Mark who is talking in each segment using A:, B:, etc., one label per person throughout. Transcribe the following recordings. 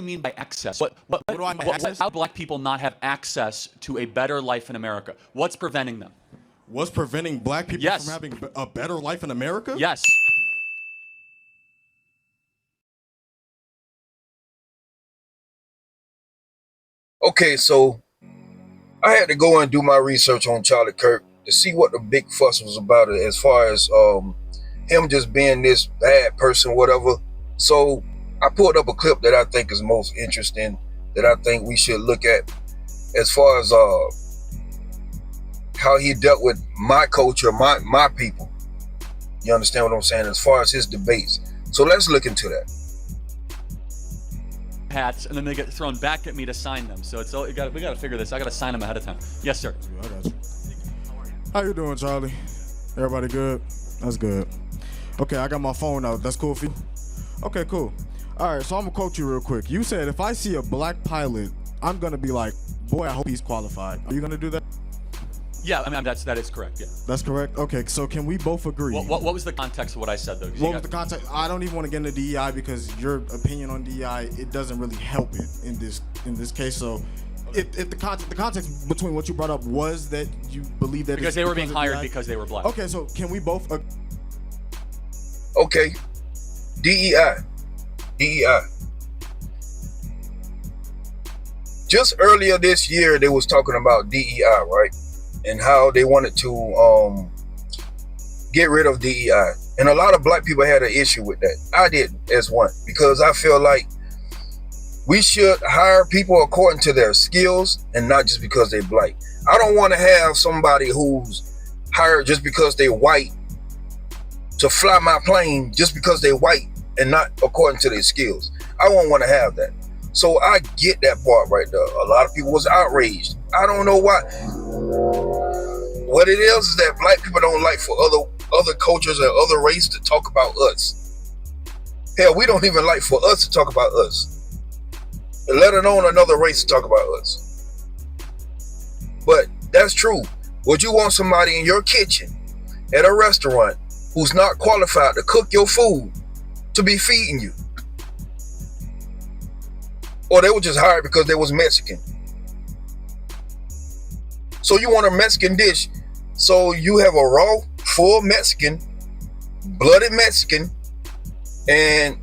A: you mean by access?
B: What do I mean by access?
A: How black people not have access to a better life in America? What's preventing them?
B: What's preventing black people
A: Yes.
B: from having a better life in America?
A: Yes.
C: Okay, so I had to go and do my research on Charlie Kirk to see what the big fuss was about as far as him just being this bad person, whatever. So I pulled up a clip that I think is most interesting, that I think we should look at as far as how he dealt with my culture, my people. You understand what I'm saying? As far as his debates. So let's look into that.
A: Hats, and then they get thrown back at me to sign them. So we got to figure this. I got to sign them ahead of time. Yes, sir.
B: I got you. How you doing, Charlie? Everybody good? That's good. Okay, I got my phone out. That's cool for you? Okay, cool. All right, so I'm gonna quote you real quick. You said if I see a black pilot, I'm gonna be like, boy, I hope he's qualified. Are you gonna do that?
A: Yeah, I mean that is correct. Yeah.
B: That's correct. Okay, so can we both agree?
A: What was the context of what I said though?
B: What was the context? I don't even want to get into DEI because your opinion on DEI, it doesn't really help it in this case. So, if the context between what you brought up was that you believe that
A: because they were being hired because they were black.
B: Okay, so can we both?
C: Okay, DEI. Just earlier this year, they was talking about DEI, right? And how they wanted to get rid of DEI. And a lot of black people had an issue with that. I did as one, because I feel like we should hire people according to their skills and not just because they're black. I don't want to have somebody who's hired just because they're white to fly my plane just because they're white and not according to their skills. I won't want to have that. So I get that part right there. A lot of people was outraged. I don't know why. What it is that black people don't like for other cultures or other race to talk about us. Hell, we don't even like for us to talk about us. Let alone another race to talk about us. But that's true. Would you want somebody in your kitchen at a restaurant who's not qualified to cook your food to be feeding you? Or they were just hired because they was Mexican. So you want a Mexican dish, so you have a raw, full Mexican, blooded Mexican, and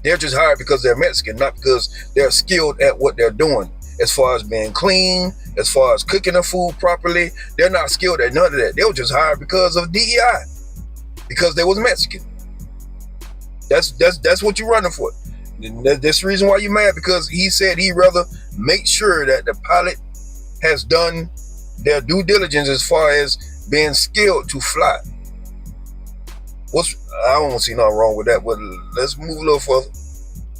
C: they're just hired because they're Mexican, not because they're skilled at what they're doing. As far as being clean, as far as cooking the food properly, they're not skilled at none of that. They were just hired because of DEI, because they was Mexican. That's what you're running for. That's the reason why you're mad, because he said he'd rather make sure that the pilot has done their due diligence as far as being skilled to fly. I don't see nothing wrong with that, but let's move a little further.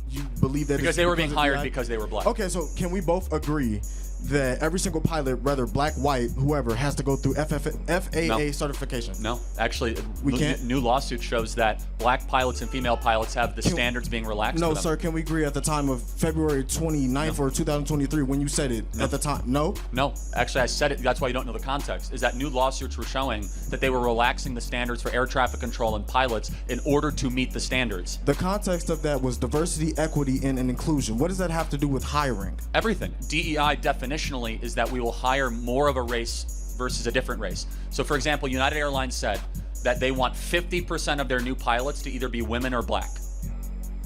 B: You believe that
A: because they were being hired because they were black.
B: Okay, so can we both agree that every single pilot, whether black, white, whoever, has to go through FAA certification?
A: No, actually,
B: we can't.
A: New lawsuit shows that black pilots and female pilots have the standards being relaxed.
B: No,
A: for them.
B: sir. Can we agree at the time of February 29th or 2023 when you said it at the time? No.
A: No, actually, I said it. That's why you don't know the context. Is that new lawsuits were showing that they were relaxing the standards for air traffic control and pilots in order to meet the standards.
B: The context of that was diversity, equity, and inclusion. What does that have to do with hiring?
A: Everything. DEI definitionally is that we will hire more of a race versus a different race. So for example, United Airlines said that they want 50% of their new pilots to either be women or black.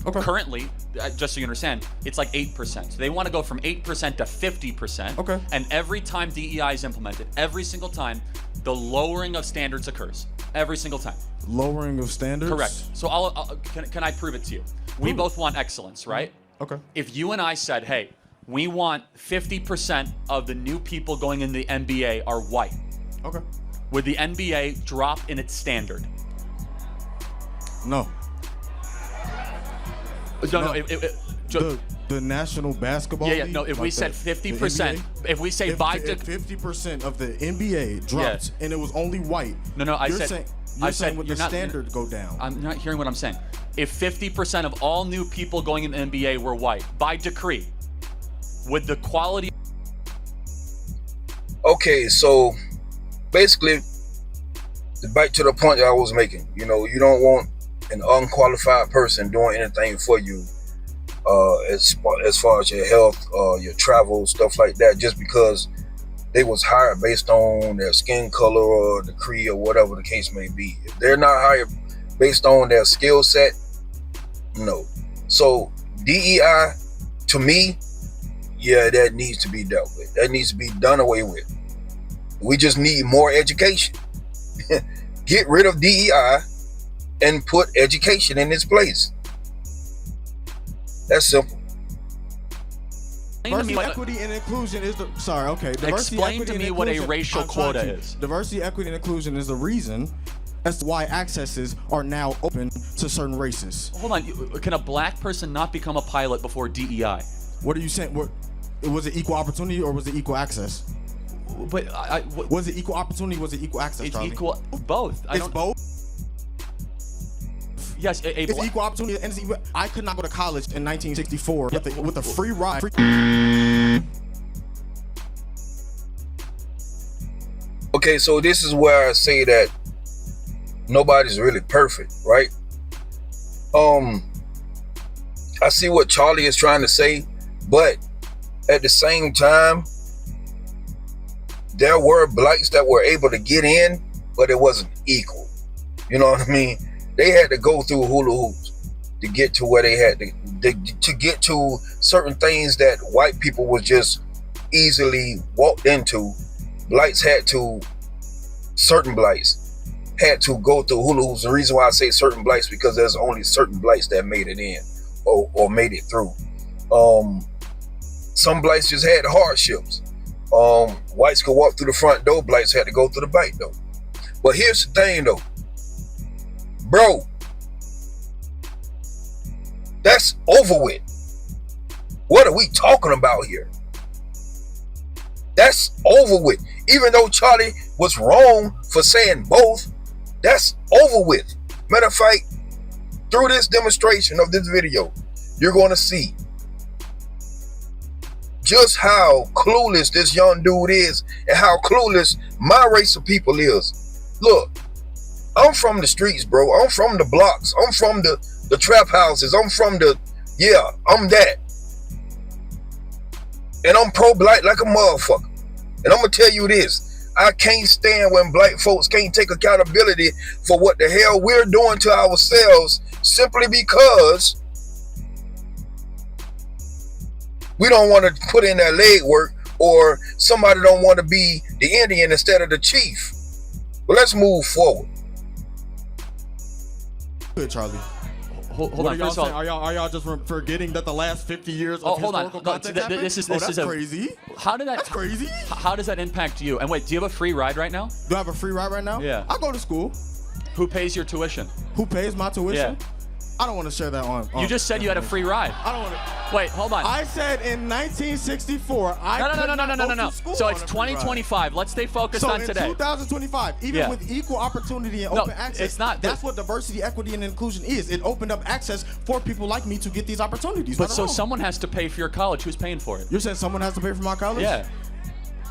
A: Okay. Currently, just so you understand, it's like 8%. So they want to go from 8% to 50%. Okay. And every time DEI is implemented, every single time, the lowering of standards occurs. Every single time.
B: Lowering of standards?
A: Correct. So can I prove it to you? We both want excellence, right?
B: Okay.
A: If you and I said, hey, we want 50% of the new people going in the NBA are white. Okay. Would the NBA drop in its standard?
B: No.
A: No.
B: The National Basketball League?
A: No, if we said 50%, if we say
B: 50% of the NBA dropped and it was only white.
A: No, I said
B: would the standard go down?
A: I'm not hearing what I'm saying. If 50% of all new people going in the NBA were white, by decree, would the quality...
C: Okay, so basically, back to the point that I was making, you don't want an unqualified person doing anything for you as far as your health, your travel, stuff like that, just because they was hired based on their skin color or the creed or whatever the case may be. If they're not hired based on their skill set, no. So DEI, to me, yeah, that needs to be dealt with. That needs to be done away with. We just need more education. Get rid of DEI and put education in its place. That's simple.
B: Diversity, equity, and inclusion is the... Sorry, okay.
A: Explain to me what a racial quota is.
B: Diversity, equity, and inclusion is the reason as to why accesses are now open to certain races.
A: Hold on. Can a black person not become a pilot before DEI?
B: What are you saying? Was it equal opportunity or was it equal access?
A: But
B: was it equal opportunity? Was it equal access?
A: It's
B: Charlie?
A: equal. Both.
B: It's both.
A: Yes,
B: it's equal opportunity. And I could not go to college in 1964 with a free ride.
C: Okay, so this is where I say that nobody's really perfect, right? I see what Charlie is trying to say, but at the same time, there were blacks that were able to get in, but it wasn't equal. You know what I mean? They had to go through hula hoops to get to where they had to get to certain things that white people was just easily walked into. Certain blacks had to go through hula hoops. The reason why I say certain blacks, because there's only certain blacks that made it in or made it through. Some blacks just had hardships. Whites could walk through the front door, blacks had to go through the back door. But here's the thing though, bro, that's over with. What are we talking about here? That's over with. Even though Charlie was wrong for saying both, that's over with. Matter of fact, through this demonstration of this video, you're going to see just how clueless this young dude is and how clueless my race of people is. Look, I'm from the streets, bro. I'm from the blocks. I'm from the trap houses. I'm from I'm that. And I'm pro-black like a motherfucker. And I'm going to tell you this. I can't stand when black folks can't take accountability for what the hell we're doing to ourselves simply because we don't want to put in that leg work, or somebody don't want to be the Indian instead of the chief. But let's move forward.
B: Good, Charlie.
A: Hold on. First of all,
B: are y'all just forgetting that the last 50 years of historical content happened?
A: This is
B: crazy.
A: That's crazy. How does that impact you? And wait, do you have a free ride right now?
B: Do I have a free ride right now?
A: Yeah.
B: I go to school.
A: Who pays your tuition?
B: Who pays my tuition?
A: Yeah.
B: I don't want to share that on.
A: You just said you had a free ride.
B: I don't want to.
A: Wait, hold on.
B: I said in 1964,
A: No. So it's 2025. Let's stay focused on today.
B: So in 2025, even with equal opportunity and open access,
A: it's not.
B: That's what diversity, equity, and inclusion is. It opened up access for people like me to get these opportunities.
A: But so someone has to pay for your college. Who's paying for it?
B: You're saying someone has to pay for my college?
A: Yeah.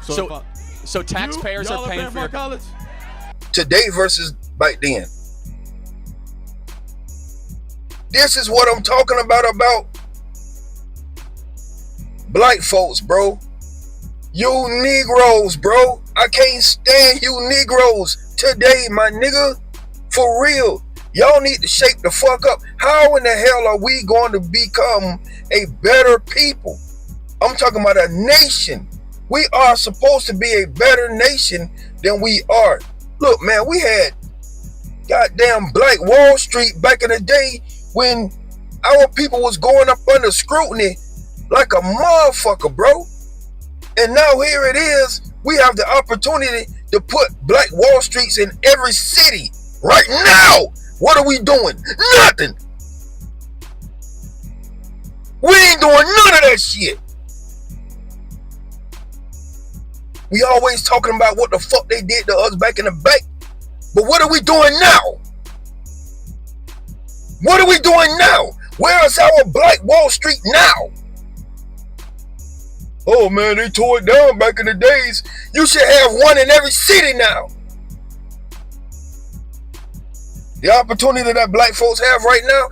A: So taxpayers are paying for your
B: college?
C: Today versus back then. This is what I'm talking about black folks, bro. You Negroes, bro. I can't stand you Negroes today, my nigga. For real. Y'all need to shake the fuck up. How in the hell are we going to become a better people? I'm talking about a nation. We are supposed to be a better nation than we are. Look, man, we had goddamn Black Wall Street back in the day when our people was going up under scrutiny like a motherfucker, bro. And now here it is. We have the opportunity to put Black Wall Streets in every city right now. What are we doing? Nothing. We ain't doing none of that shit. We always talking about what the fuck they did to us back in the back. But what are we doing now? What are we doing now? Where is our Black Wall Street now? Oh man, they tore it down back in the days. You should have one in every city now. The opportunity that black folks have right now,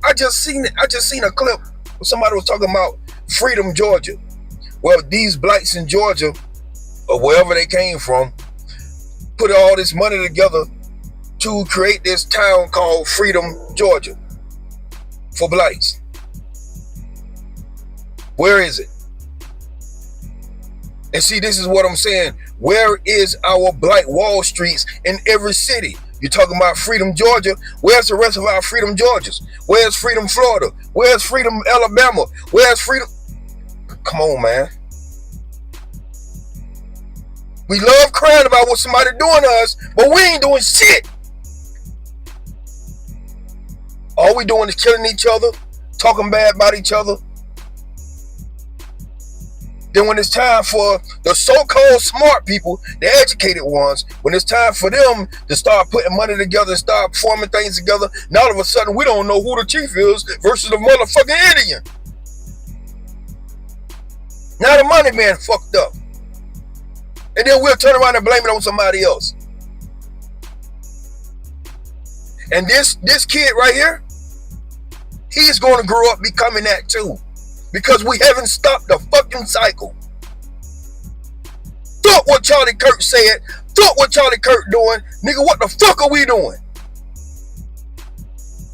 C: I just seen a clip somebody was talking about Freedom, Georgia. Well, these blacks in Georgia, or wherever they came from, put all this money together to create this town called Freedom, Georgia, for blacks. Where is it? And see, this is what I'm saying. Where is our black Wall Streets in every city? You're talking about Freedom, Georgia. Where's the rest of our Freedom, Georgias? Where's Freedom, Florida? Where's Freedom, Alabama? Where's Freedom? Come on, man. We love crying about what somebody doing to us, but we ain't doing shit. All we doing is killing each other, talking bad about each other. Then when it's time for the so-called smart people, the educated ones, when it's time for them to start putting money together and start forming things together, now all of a sudden we don't know who the chief is versus the motherfucking Indian. Now the money man fucked up. And then we'll turn around and blame it on somebody else. And this kid right here, he's going to grow up becoming that too. Because we haven't stopped the fucking cycle. Fuck what Charlie Kirk said. Fuck what Charlie Kirk doing. Nigga, what the fuck are we doing?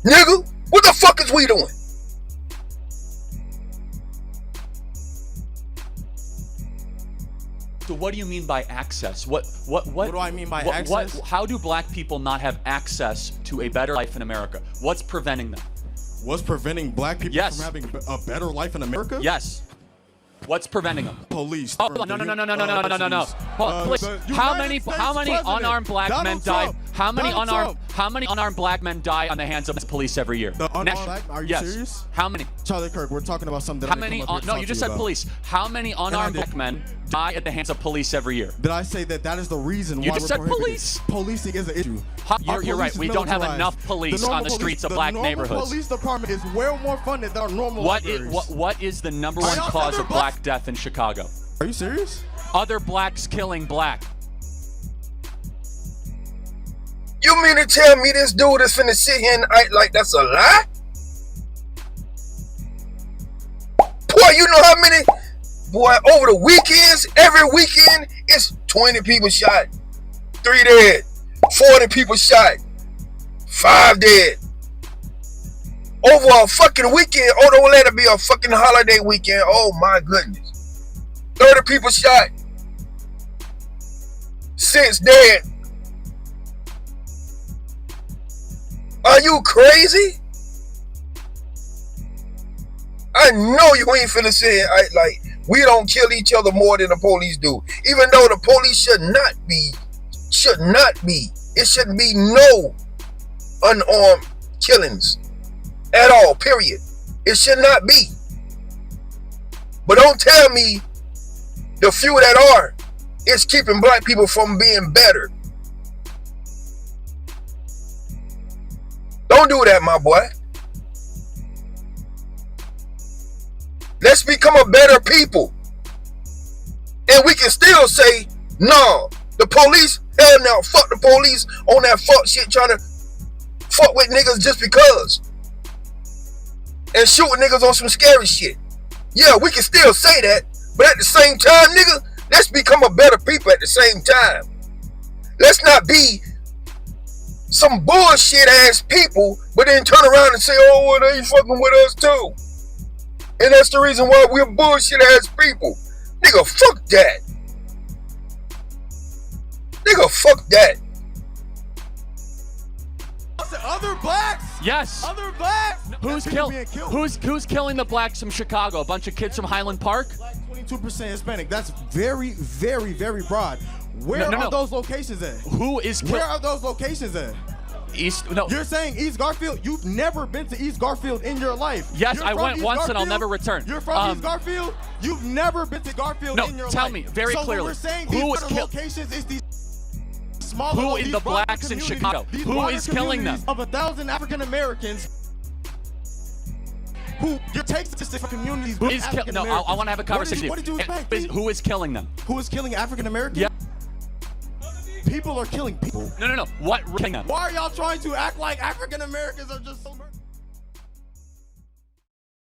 C: Nigga, what the fuck is we doing?
A: So what do you mean by access? What
B: do I mean by access?
A: How do black people not have access to a better life in America? What's preventing them?
B: What's preventing black people from having a better life in America?
A: Yes. What's preventing them?
B: Police.
A: Oh, no. Police. How many unarmed black men die? How many unarmed black men die on the hands of the police every year?
B: The unarmed black? Are you serious?
A: How many?
B: Charlie Kirk, we're talking about something.
A: How many? No, you just said police. How many unarmed black men die at the hands of police every year?
B: Did I say that is the reason why
A: you just said police?
B: Policing is an issue.
A: You're right. We don't have enough police on the streets of black neighborhoods.
B: The police department is way more funded than our normal libraries.
A: What is the number one cause of black death in Chicago?
B: Are you serious?
A: Other blacks killing black.
C: You mean to tell me this dude is finna sit here and act like that's a lie? Boy, you know how many? Boy, over the weekends, every weekend, it's 20 people shot, 3 dead, 40 people shot, 5 dead. Over a fucking weekend, don't let it be a fucking holiday weekend. Oh my goodness. 30 people shot, 6 dead. Are you crazy? I know you ain't finna say it like we don't kill each other more than the police do. Even though the police should not be. It shouldn't be no unarmed killings at all, period. It should not be. But don't tell me the few that are, it's keeping black people from being better. Don't do that, my boy. Let's become a better people. And we can still say, no, the police, hell no, fuck the police on that fuck shit trying to fuck with niggas just because. And shoot niggas on some scary shit. Yeah, we can still say that, but at the same time, nigga, let's become a better people at the same time. Let's not be some bullshit ass people, but then turn around and say, oh, well, they fucking with us too. And that's the reason why we're bullshit ass people. Nigga, fuck that. Nigga, fuck that.
B: Other blacks?
A: Yes.
B: Other blacks?
A: Who's killing the blacks from Chicago? A bunch of kids from Highland Park?
B: 22% Hispanic. That's very, very, very broad. Where are those locations at?
A: Where
B: are those locations at? You're saying East Garfield? You've never been to East Garfield in your life.
A: Yes, I went once and I'll never return.
B: You're from East Garfield? You've never been to Garfield in your life.
A: No, tell me very clearly.
B: We're saying these locations is these smaller.
A: Who is the blacks in Chicago? Who is killing them?
B: Of 1,000 African Americans. Who takes statistics for communities?
A: Who is killing? No, I want to have a conversation.
B: What did you expect?
A: Who is killing them?
B: Who is killing African Americans?
A: Yeah.
B: People are killing people.
A: No. What killing them?
B: Why are y'all trying to act like African Americans are just so